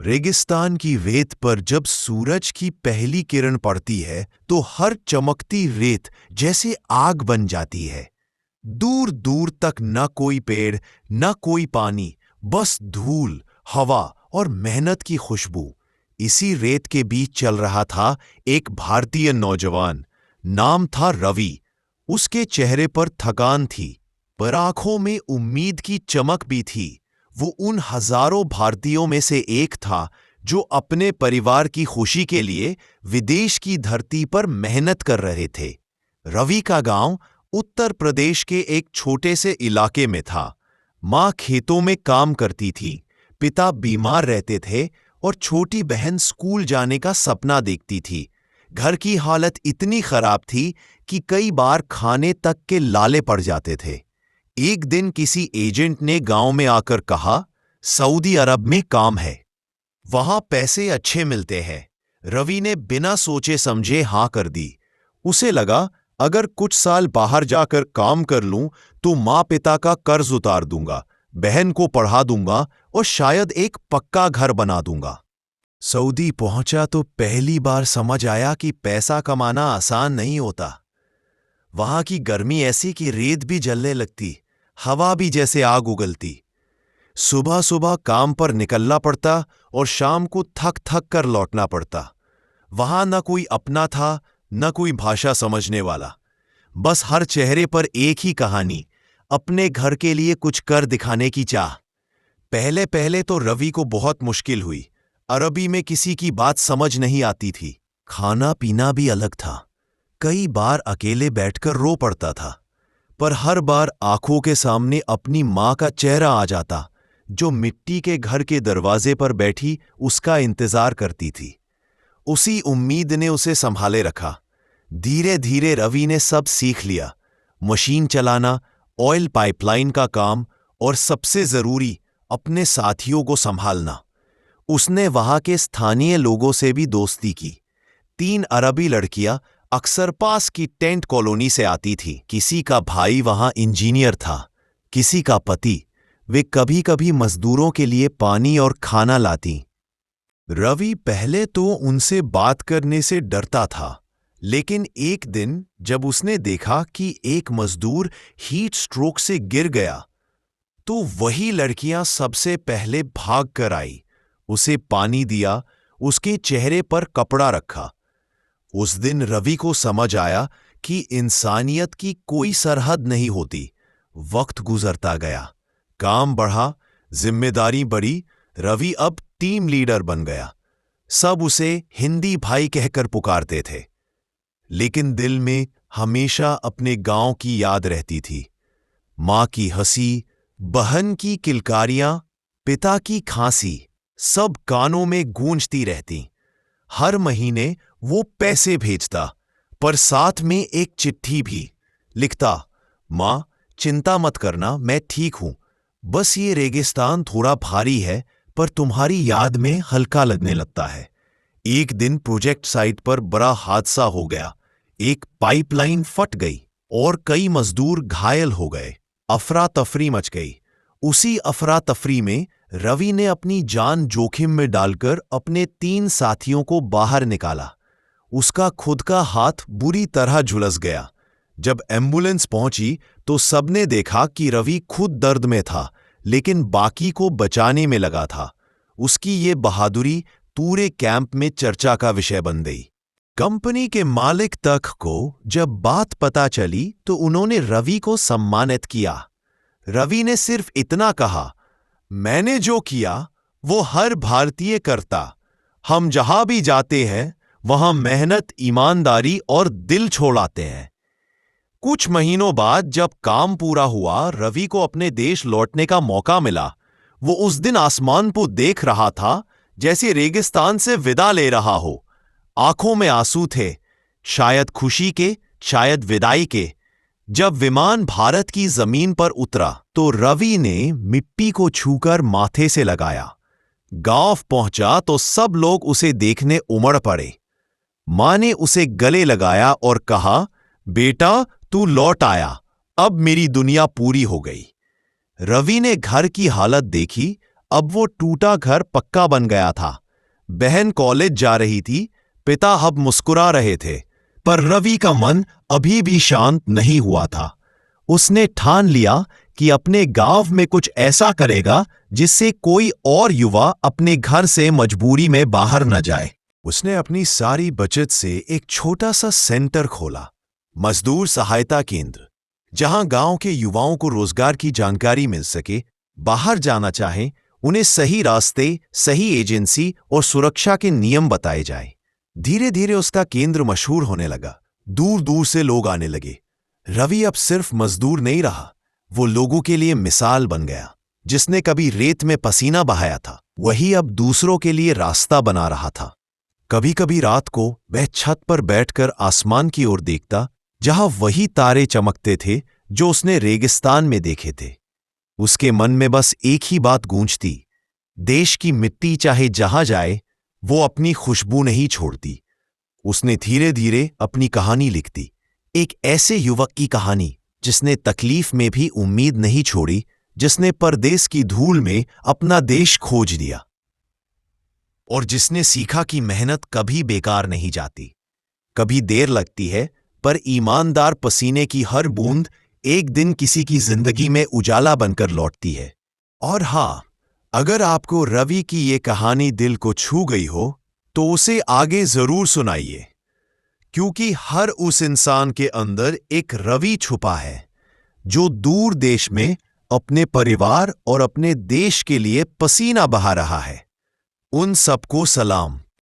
रेगिस्तान की रेत पर जब सूरज की पहली किरण पड़ती है तो हर चमकती रेत जैसे आग बन जाती है। दूर दूर तक न कोई पेड़, न कोई पानी, बस धूल, हवा और मेहनत की खुशबू। इसी रेत के बीच चल रहा था एक भारतीय नौजवान। नाम था रवि। उसके चेहरे पर थकान थी, पर आंखों में उम्मीद की चमक भी थी। वो उन हजारों भारतीयों में से एक था जो अपने परिवार की खुशी के लिए विदेश की धरती पर मेहनत कर रहे थे। रवि का गांव उत्तर प्रदेश के एक छोटे से इलाके में था। मां खेतों में काम करती थी, पिता बीमार रहते थे और छोटी बहन स्कूल जाने का सपना देखती थी। घर की हालत इतनी खराब थी कि कई बार खाने तक के लाले पड़ जाते थे। एक दिन किसी एजेंट ने गांव में आकर कहा, सऊदी अरब में काम है, वहां पैसे अच्छे मिलते हैं। रवि ने बिना सोचे समझे हां कर दी। उसे लगा, अगर कुछ साल बाहर जाकर काम कर लूं तो मां पिता का कर्ज उतार दूंगा, बहन को पढ़ा दूंगा और शायद एक पक्का घर बना दूंगा। सऊदी पहुंचा तो पहली बार समझ आया कि पैसा कमाना आसान नहीं होता। वहां की गर्मी ऐसी कि रेत भी जलने लगती, हवा भी जैसे आग उगलती। सुबह सुबह काम पर निकलना पड़ता और शाम को थक थक कर लौटना पड़ता। वहां न कोई अपना था, न कोई भाषा समझने वाला। बस हर चेहरे पर एक ही कहानी, अपने घर के लिए कुछ कर दिखाने की चाह। पहले पहले तो रवि को बहुत मुश्किल हुई। अरबी में किसी की बात समझ नहीं आती थी। खाना पीना भी अलग था। कई बार अकेले बैठकर रो पड़ता था, पर हर बार आंखों के सामने अपनी मां का चेहरा आ जाता, जो मिट्टी के घर के दरवाजे पर बैठी उसका इंतजार करती थी। उसी उम्मीद ने उसे संभाले रखा। धीरे धीरे रवि ने सब सीख लिया, मशीन चलाना, ऑयल पाइपलाइन का काम और सबसे जरूरी, अपने साथियों को संभालना। उसने वहां के स्थानीय लोगों से भी दोस्ती की। 3 अरबी लड़कियां अक्सर पास की टेंट कॉलोनी से आती थी। किसी का भाई वहां इंजीनियर था, किसी का पति। वे कभी कभी मजदूरों के लिए पानी और खाना लाती। रवि पहले तो उनसे बात करने से डरता था, लेकिन एक दिन जब उसने देखा कि एक मजदूर हीट स्ट्रोक से गिर गया, तो वही लड़कियां सबसे पहले भाग कर आई। उसे पानी दिया, उसके चेहरे पर कपड़ा रखा। उस दिन रवि को समझ आया कि इंसानियत की कोई सरहद नहीं होती। वक्त गुजरता गया, काम बढ़ा, जिम्मेदारी बढ़ी। रवि अब टीम लीडर बन गया। सब उसे हिंदी भाई कहकर पुकारते थे, लेकिन दिल में हमेशा अपने गांव की याद रहती थी। मां की हंसी, बहन की किलकारियां, पिता की खांसी, सब कानों में गूंजती रहती। हर महीने वो पैसे भेजता, पर साथ में एक चिट्ठी भी लिखता, मां चिंता मत करना, मैं ठीक हूं। बस ये रेगिस्तान थोड़ा भारी है, पर तुम्हारी याद में हल्का लगने लगता है। एक दिन प्रोजेक्ट साइट पर बड़ा हादसा हो गया। एक पाइपलाइन फट गई और कई मजदूर घायल हो गए। अफरा तफरी मच गई। उसी अफरा तफरी में रवि ने अपनी जान जोखिम में डालकर अपने 3 साथियों को बाहर निकाला। उसका खुद का हाथ बुरी तरह झुलस गया। जब एम्बुलेंस पहुंची तो सबने देखा कि रवि खुद दर्द में था, लेकिन बाकी को बचाने में लगा था। उसकी ये बहादुरी पूरे कैंप में चर्चा का विषय बन गई। कंपनी के मालिक तक को जब बात पता चली तो उन्होंने रवि को सम्मानित किया। रवि ने सिर्फ इतना कहा, मैंने जो किया वो हर भारतीय करता। हम जहां भी जाते हैं वहां मेहनत, ईमानदारी और दिल छोड़ आते हैं। कुछ महीनों बाद जब काम पूरा हुआ, रवि को अपने देश लौटने का मौका मिला। वो उस दिन आसमान को देख रहा था जैसे रेगिस्तान से विदा ले रहा हो। आंखों में आंसू थे, शायद खुशी के, शायद विदाई के। जब विमान भारत की जमीन पर उतरा तो रवि ने मिट्टी को छूकर माथे से लगाया। गांव पहुंचा तो सब लोग उसे देखने उमड़ पड़े। मां ने उसे गले लगाया और कहा, बेटा तू लौट आया, अब मेरी दुनिया पूरी हो गई। रवि ने घर की हालत देखी, अब वो टूटा घर पक्का बन गया था। बहन कॉलेज जा रही थी, पिता अब मुस्कुरा रहे थे, पर रवि का मन अभी भी शांत नहीं हुआ था। उसने ठान लिया कि अपने गांव में कुछ ऐसा करेगा जिससे कोई और युवा अपने घर से मजबूरी में बाहर न जाए। उसने अपनी सारी बचत से एक छोटा सा सेंटर खोला, मजदूर सहायता केंद्र, जहां गांव के युवाओं को रोजगार की जानकारी मिल सके, बाहर जाना चाहें उन्हें सही रास्ते, सही एजेंसी और सुरक्षा के नियम बताए जाए। धीरे धीरे उसका केंद्र मशहूर होने लगा। दूर दूर से लोग आने लगे। रवि अब सिर्फ मजदूर नहीं रहा, वो लोगों के लिए मिसाल बन गया। जिसने कभी रेत में पसीना बहाया था, वही अब दूसरों के लिए रास्ता बना रहा था। कभी कभी रात को वह छत पर बैठकर आसमान की ओर देखता, जहां वही तारे चमकते थे जो उसने रेगिस्तान में देखे थे। उसके मन में बस एक ही बात गूंजती, देश की मिट्टी चाहे जहां जाए वो अपनी खुशबू नहीं छोड़ती। उसने धीरे धीरे अपनी कहानी लिख दी, एक ऐसे युवक की कहानी जिसने तकलीफ में भी उम्मीद नहीं छोड़ी, जिसने परदेश की धूल में अपना देश खोज दिया और जिसने सीखा कि मेहनत कभी बेकार नहीं जाती। कभी देर लगती है, पर ईमानदार पसीने की हर बूंद एक दिन किसी की जिंदगी में उजाला बनकर लौटती है। और हाँ, अगर आपको रवि की ये कहानी दिल को छू गई हो तो उसे आगे जरूर सुनाइए, क्योंकि हर उस इंसान के अंदर एक रवि छुपा है जो दूर देश में अपने परिवार और अपने देश के लिए पसीना बहा रहा है। उन सबको सलाम।